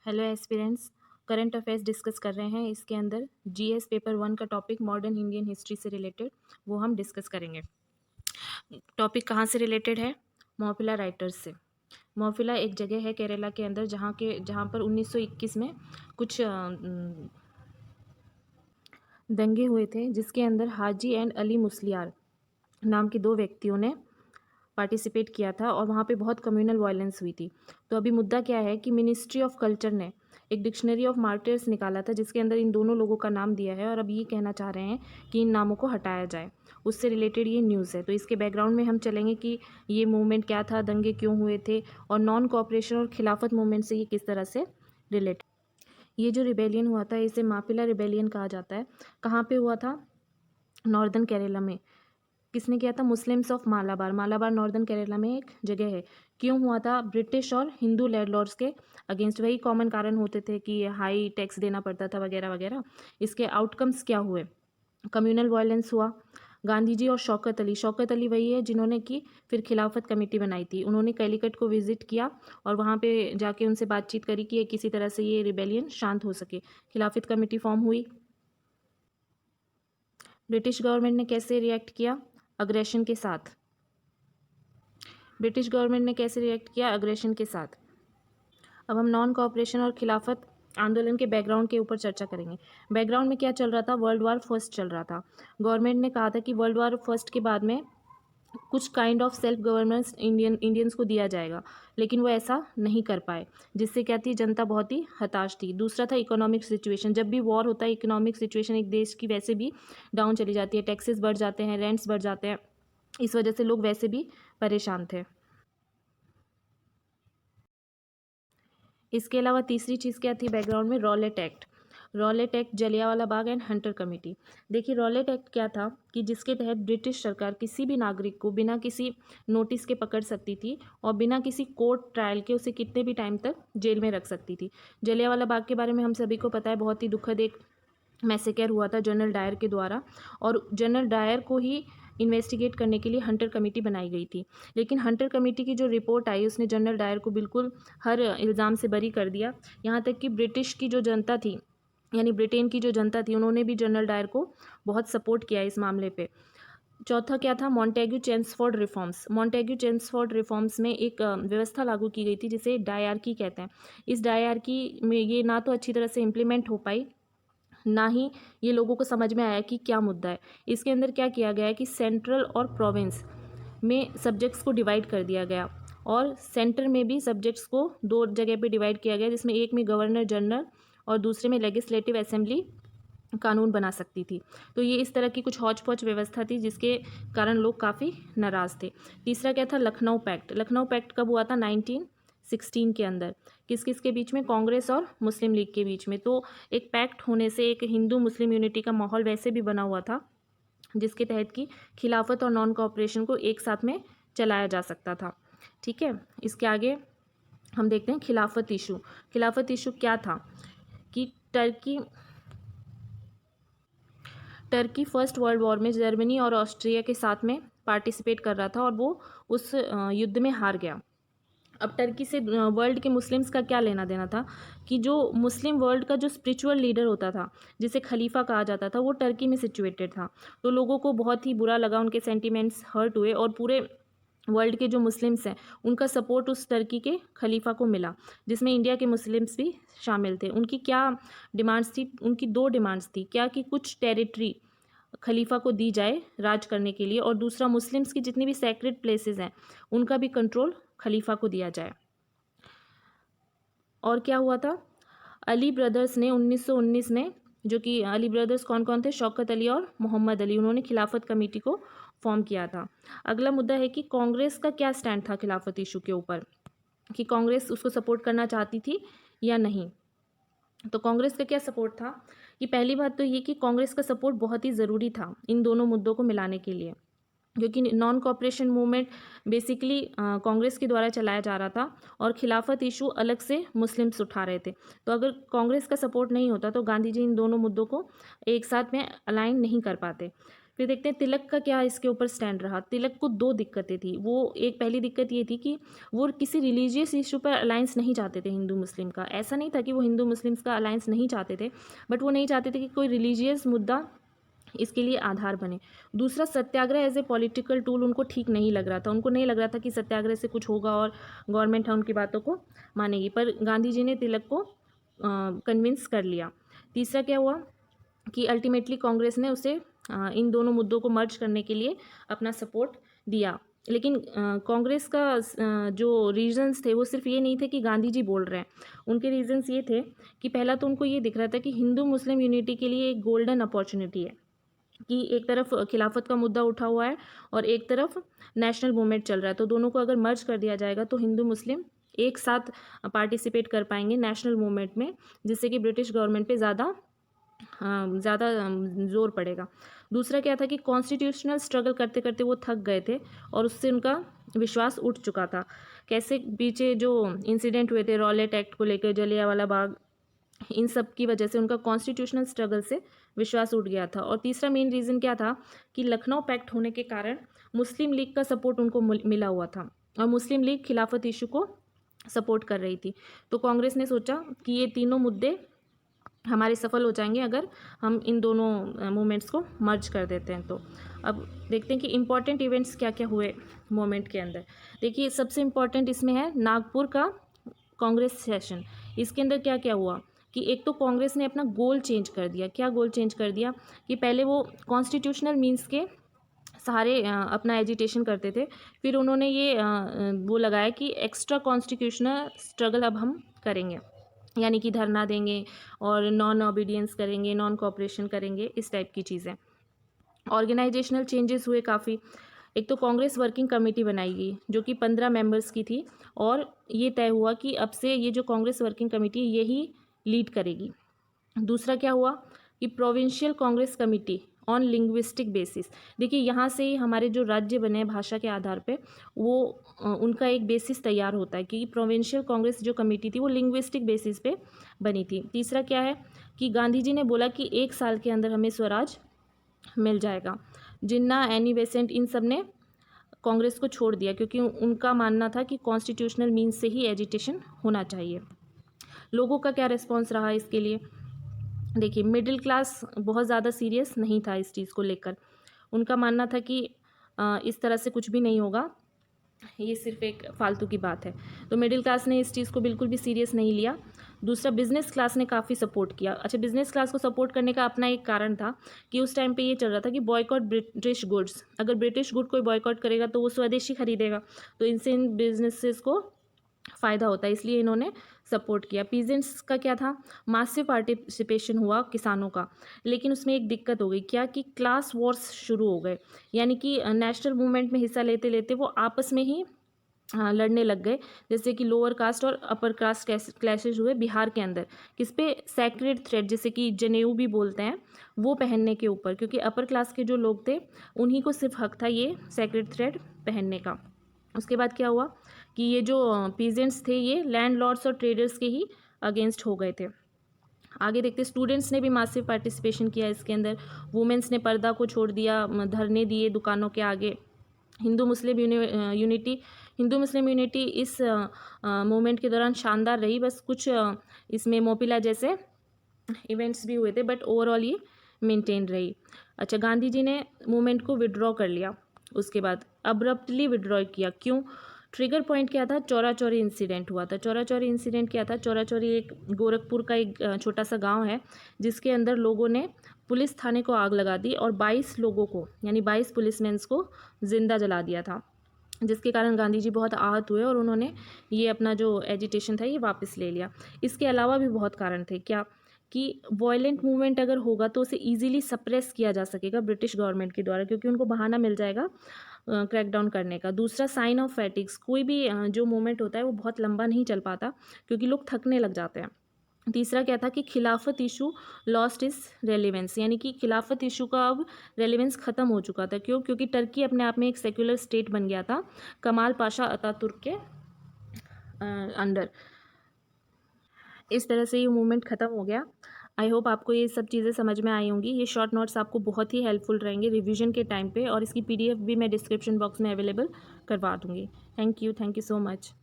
Hello aspirants. Current affairs discuss कर रहे हैं। इसके अंदर जीएस पेपर 1 का टॉपिक मॉडर्न इंडियन हिस्ट्री से रिलेटेड वो हम डिस्कस करेंगे। टॉपिक कहाँ से रिलेटेड है? मॉपिला राइटर्स से। मॉपिला एक जगह है केरला के अंदर जहाँ पर 1921 में कुछ दंगे हुए थे, जिसके अंदर हाजी एंड अली मुस्लियार नाम के दो व्यक्तियों ने पार्टिसिपेट किया था और वहाँ पे बहुत कम्युनल वायलेंस हुई थी। तो अभी मुद्दा क्या है कि मिनिस्ट्री ऑफ कल्चर ने एक डिक्शनरी ऑफ मार्टियर्स निकाला था, जिसके अंदर इन दोनों लोगों का नाम दिया है और अब ये कहना चाह रहे हैं कि इन नामों को हटाया जाए। उससे रिलेटेड ये न्यूज़ है। तो इसके बैकग्राउंड में हम चलेंगे कि ये मूवमेंट क्या था, दंगे क्यों हुए थे और नॉन कोऑपरेशन और खिलाफत मूवमेंट से ये किस तरह से रिलेटेड। ये जो रिबेलियन हुआ था इसे मापिला रिबेलियन कहा जाता है। कहाँ पे हुआ था? नॉर्दर्न केरला में। किसने किया था? Muslims of Malabar. Malabar northern Kerala में एक जगह है। क्यों हुआ था? ब्रिटिश और हिंदू लैंडलॉर्ड्स के अगेंस्ट। वही कॉमन कारण होते थे कि हाई टैक्स देना पड़ता था वगैरह वगैरह। इसके आउटकम्स क्या हुए? कम्युनल वायलेंस हुआ। गांधी जी और शौकत अली वही है जिन्होंने की फिर खिलाफत कमेटी बनाई थी। उन्होंने कैलीकट को विजिट किया और वहाँ पे जाके उनसे बातचीत करी कि किसी तरह से ये रिबेलियन शांत हो सके। खिलाफत कमेटी फॉर्म हुई। ब्रिटिश गवर्नमेंट ने कैसे रिएक्ट किया? अग्रेशन के साथ। ब्रिटिश गवर्नमेंट ने कैसे रिएक्ट किया? अग्रेशन के साथ। अब हम नॉन कोऑपरेशन और खिलाफत आंदोलन के बैकग्राउंड के ऊपर चर्चा करेंगे। बैकग्राउंड में क्या चल रहा था? वर्ल्ड वार फर्स्ट चल रहा था। गवर्नमेंट ने कहा था कि वर्ल्ड वार फर्स्ट के बाद में कुछ kind of self governance Indians को दिया जाएगा, लेकिन वो ऐसा नहीं कर पाए, जिससे क्या थी, जनता बहुत ही हताश थी। दूसरा था इकोनॉमिक सिचुएशन। जब भी वॉर होता है इकोनॉमिक सिचुएशन एक देश की वैसे भी डाउन चली जाती है। टैक्सेस बढ़ जाते हैं, रेंट्स बढ़ जाते हैं, इस वजह से लोग वैसे भी परेशान थे। इसके अलावा तीसरी चीज़ क्या थी बैकग्राउंड में? Rowlatt act. Rowlatt act, Jallianwala Bagh and Hunter committee. देखिए रॉलेट एक्ट क्या था कि जिसके तहत ब्रिटिश सरकार किसी भी नागरिक को बिना किसी नोटिस के पकड़ सकती थी और बिना किसी कोर्ट ट्रायल के उसे कितने भी टाइम तक जेल में रख सकती थी। जलियांवाला बाग के बारे में हम सभी को पता है, बहुत ही दुखद एक मैसेकर हुआ था जनरल डायर के द्वारा, और जनरल डायर को ही इन्वेस्टिगेट करने के लिए हंटर कमेटी बनाई गई थी। लेकिन हंटर कमेटी की जो रिपोर्ट आई उसने जनरल डायर को बिल्कुल हर इल्ज़ाम से बरी कर दिया। यहाँ तक कि ब्रिटिश की जो जनता थी, यानी ब्रिटेन की जो जनता थी, उन्होंने भी जनरल डायर को बहुत सपोर्ट किया इस मामले पे। चौथा क्या था? Montagu Chelmsford reforms. Montagu Chelmsford reforms में एक व्यवस्था लागू की गई थी जिसे डायरकी कहते हैं। इस डायरकी में ये ना तो अच्छी तरह से इम्प्लीमेंट हो पाई, ना ही ये लोगों को समझ में आया कि क्या मुद्दा है। इसके अंदर क्या किया गया है कि सेंट्रल और प्रोविंस में सब्जेक्ट्स को डिवाइड कर दिया गया और सेंटर में भी सब्जेक्ट्स को दो जगह पे डिवाइड किया गया, जिसमें एक में गवर्नर जनरल और दूसरे में लेजिस्लेटिव असेंबली कानून बना सकती थी। तो ये इस तरह की कुछ हौच पौच व्यवस्था थी जिसके कारण लोग काफ़ी नाराज़ थे। तीसरा क्या था? लखनऊ पैक्ट। लखनऊ पैक्ट कब हुआ था? 1916 के अंदर। किस किस के बीच में? कांग्रेस और मुस्लिम लीग के बीच में। तो एक पैक्ट होने से एक हिंदू मुस्लिम यूनिटी का माहौल वैसे भी बना हुआ था, जिसके तहत कि खिलाफत और नॉन कोऑपरेशन को एक साथ में चलाया जा सकता था। ठीक है, इसके आगे हम देखते हैं खिलाफत इशू। खिलाफत इशू क्या था कि टर्की फर्स्ट वर्ल्ड वॉर में जर्मनी और ऑस्ट्रिया के साथ में पार्टिसिपेट कर रहा था और वो उस युद्ध में हार गया। अब टर्की से वर्ल्ड के मुस्लिम्स का क्या लेना देना था कि जो मुस्लिम वर्ल्ड का जो स्पिरिचुअल लीडर होता था, जिसे खलीफा कहा जाता था, वो टर्की में सिचुएटेड था। तो लोगों को बहुत ही बुरा लगा, उनके सेंटिमेंट्स हर्ट हुए और पूरे वर्ल्ड के जो मुस्लिम्स हैं उनका सपोर्ट उस टर्की के खलीफा को मिला, जिसमें इंडिया के मुस्लिम्स भी शामिल थे। उनकी क्या डिमांड्स थी? उनकी दो डिमांड्स थी। क्या कि कुछ टेरिटरी खलीफा को दी जाए राज करने के लिए, और दूसरा मुस्लिम्स की जितनी भी सैक्रेड प्लेसेस हैं उनका भी कंट्रोल खलीफा को दिया जाए। और क्या हुआ था? अली ब्रदर्स ने 1919 में, जो कि अली ब्रदर्स कौन कौन थे? शौकत अली और मोहम्मद अली, उन्होंने खिलाफत कमेटी को फॉर्म किया था। अगला मुद्दा है कि कांग्रेस का क्या स्टैंड था खिलाफत इशू के ऊपर, कि कांग्रेस उसको सपोर्ट करना चाहती थी या नहीं। तो कांग्रेस का क्या सपोर्ट था कि पहली बात तो ये कि कांग्रेस का सपोर्ट बहुत ही ज़रूरी था इन दोनों मुद्दों को मिलाने के लिए, क्योंकि non cooperation movement basically Congress के द्वारा चलाया जा रहा था और खिलाफत इशू अलग से मुस्लिम्स उठा रहे थे। तो अगर कांग्रेस का सपोर्ट नहीं होता तो गांधी जी इन दोनों मुद्दों को एक साथ में अलाइन नहीं कर पाते। फिर देखते हैं तिलक का क्या इसके ऊपर स्टैंड रहा। तिलक को दो दिक्कतें थी। वो एक पहली दिक्कत ये थी कि वो किसी रिलीजियस इशू पर अलायंस नहीं चाहते थे हिंदू मुस्लिम का। ऐसा नहीं था कि वो हिंदू मुस्लिम्स का अलायंस नहीं चाहते थे, बट वो नहीं चाहते थे कि कोई रिलीजियस मुद्दा इसके लिए आधार बने। दूसरा, सत्याग्रह एज ए पॉलिटिकल टूल उनको ठीक नहीं लग रहा था। उनको नहीं लग रहा था कि सत्याग्रह से कुछ होगा और गवर्नमेंट है उनकी बातों को मानेगी, पर गांधी जी ने तिलक को कन्विंस कर लिया। तीसरा क्या हुआ कि अल्टीमेटली कांग्रेस ने उसे इन दोनों मुद्दों को मर्ज करने के लिए अपना सपोर्ट दिया। लेकिन कांग्रेस का जो रीजंस थे वो सिर्फ ये नहीं थे कि गांधी जी बोल रहे हैं। उनके रीजंस ये थे कि पहला तो उनको ये दिख रहा था कि हिंदू मुस्लिम यूनिटी के लिए एक गोल्डन अपॉर्चुनिटी है कि एक तरफ खिलाफत का मुद्दा उठा हुआ है और एक तरफ नेशनल मूवमेंट चल रहा है, तो दोनों को अगर मर्ज कर दिया जाएगा तो हिंदू मुस्लिम एक साथ पार्टिसिपेट कर पाएंगे नेशनल मूवमेंट में, जिससे कि ब्रिटिश गवर्नमेंट पे ज़्यादा जोर पड़ेगा। दूसरा क्या था कि कॉन्स्टिट्यूशनल स्ट्रगल करते करते वो थक गए थे और उससे उनका विश्वास उठ चुका था। कैसे, पीछे जो इंसिडेंट हुए थे रॉलेट एक्ट को लेकर, जलियांवाला बाग, इन सब की वजह से उनका कॉन्स्टिट्यूशनल स्ट्रगल से विश्वास उठ गया था। और तीसरा मेन रीज़न क्या था कि लखनऊ पैक्ट होने के कारण मुस्लिम लीग का सपोर्ट उनको मिला हुआ था और मुस्लिम लीग खिलाफत इशू को सपोर्ट कर रही थी। तो कांग्रेस ने सोचा कि ये तीनों मुद्दे हमारे सफल हो जाएंगे अगर हम इन दोनों मूवमेंट्स को मर्ज कर देते हैं। तो अब देखते हैं कि इम्पॉर्टेंट इवेंट्स क्या क्या हुए मूवमेंट के अंदर। देखिए, सबसे इम्पॉर्टेंट इसमें है नागपुर का कांग्रेस सेशन। इसके अंदर क्या क्या हुआ कि एक तो कांग्रेस ने अपना गोल चेंज कर दिया। क्या गोल चेंज कर दिया कि पहले वो कॉन्स्टिट्यूशनल मीन्स के सहारे अपना एजिटेशन करते थे, फिर उन्होंने ये वो लगाया कि एक्स्ट्रा कॉन्स्टिट्यूशनल स्ट्रगल अब हम करेंगे, यानी कि धरना देंगे और नॉन ओबीडियंस करेंगे, नॉन कोऑपरेशन करेंगे, इस टाइप की चीज़ें। ऑर्गेनाइजेशनल चेंजेस हुए काफ़ी। एक तो कांग्रेस वर्किंग कमेटी बनाई गई जो कि 15 मेंबर्स की थी और ये तय हुआ कि अब से ये जो कांग्रेस वर्किंग कमेटी यही लीड करेगी। दूसरा क्या हुआ कि provincial Congress committee on linguistic basis. देखिए, यहाँ से ही हमारे जो राज्य बने हैं भाषा के आधार पे, वो उनका एक बेसिस तैयार होता है कि प्रोविंशियल कांग्रेस जो कमेटी थी वो लिंग्विस्टिक बेसिस पे बनी थी। तीसरा क्या है कि गांधी जी ने बोला कि 1 साल के अंदर हमें स्वराज मिल जाएगा। जिन्ना, एनी बेसेंट, इन सब ने कांग्रेस को छोड़ दिया क्योंकि उनका मानना था कि कॉन्स्टिट्यूशनल मीन्स से ही एजिटेशन होना चाहिए। लोगों का क्या रिस्पॉन्स रहा इसके लिए? देखिए, मिडिल क्लास बहुत ज़्यादा सीरियस नहीं था इस चीज़ को लेकर। उनका मानना था कि इस तरह से कुछ भी नहीं होगा, ये सिर्फ एक फालतू की बात है। तो मिडिल क्लास ने इस चीज़ को बिल्कुल भी सीरियस नहीं लिया। दूसरा, बिजनेस क्लास ने काफ़ी सपोर्ट किया। अच्छा, बिजनेस क्लास को सपोर्ट करने का अपना एक कारण था कि उस टाइम पे ये चल रहा था कि बॉयकॉट ब्रिटिश गुड्स। अगर ब्रिटिश गुड कोई बॉयकॉट करेगा तो वो स्वदेशी खरीदेगा, तो इनसे इन बिजनेसेस को फ़ायदा होता है, इसलिए इन्होंने सपोर्ट किया। पीजेंट्स का क्या था, मासिव पार्टिसिपेशन हुआ किसानों का, लेकिन उसमें एक दिक्कत हो गई। क्या कि क्लास वॉर्स शुरू हो गए, यानी कि नेशनल मूवमेंट में हिस्सा लेते लेते वो आपस में ही लड़ने लग गए। जैसे कि लोअर कास्ट और अपर कास्ट क्लैशेज हुए बिहार के अंदर, किस पे, सैक्रेड थ्रेड, जैसे कि जनेऊ भी बोलते हैं, वो पहनने के ऊपर, क्योंकि अपर क्लास के जो लोग थे उन्हीं को सिर्फ हक था ये सैक्रेड थ्रेड पहनने का। उसके बाद क्या हुआ कि ये जो पीजेंट्स थे ये लैंडलॉर्ड्स और ट्रेडर्स के ही अगेंस्ट हो गए थे। आगे देखते, स्टूडेंट्स ने भी मासिव पार्टिसिपेशन किया इसके अंदर। वुमेंस ने पर्दा को छोड़ दिया, धरने दिए दुकानों के आगे। हिंदू मुस्लिम यूनिटी इस मूवमेंट के दौरान शानदार रही। बस कुछ इसमें मोपिला जैसे इवेंट्स भी हुए थे, बट ओवरऑल ये मेंटेन रही। अच्छा, गांधी जी ने मूवमेंट को विड्रॉ कर लिया, उसके बाद अब्रप्टली विड्रॉ किया। क्यों? ट्रिगर पॉइंट क्या था? चौरा चौरी इंसिडेंट हुआ था। चौरा चौरी इंसिडेंट क्या था? चौरा चौरी एक गोरखपुर का एक छोटा सा गांव है जिसके अंदर लोगों ने पुलिस थाने को आग लगा दी और 22 लोगों को, यानी 22 पुलिसमैन्स को जिंदा जला दिया था, जिसके कारण गांधी जी बहुत आहत हुए और उन्होंने ये अपना जो एजिटेशन था ये वापस ले लिया। इसके अलावा भी बहुत कारण थे। क्या कि वॉयलेंट मूवमेंट अगर होगा तो उसे इजीली सप्रेस किया जा सकेगा ब्रिटिश गवर्नमेंट के द्वारा, क्योंकि उनको बहाना मिल जाएगा क्रैकडाउन करने का। दूसरा, साइन ऑफ फैटिक्स, कोई भी जो मूवमेंट होता है वो बहुत लंबा नहीं चल पाता क्योंकि लोग थकने लग जाते हैं। तीसरा क्या था कि खिलाफत इशू लॉस्ट इज रेलिवेंस, यानी कि खिलाफत इशू का अब रेलिवेंस ख़त्म हो चुका था। क्यों? क्योंकि टर्की अपने आप में एक सेक्युलर स्टेट बन गया था कमाल पाशा अतातुर्क के अंडर। इस तरह से ये मूवमेंट ख़त्म हो गया। आई होप आपको ये सब चीज़ें समझ में आई होंगी। ये शॉर्ट नोट्स आपको बहुत ही हेल्पफुल रहेंगे रिवीजन के टाइम पे, और इसकी PDF भी मैं डिस्क्रिप्शन बॉक्स में अवेलेबल करवा दूँगी। Thank you so much.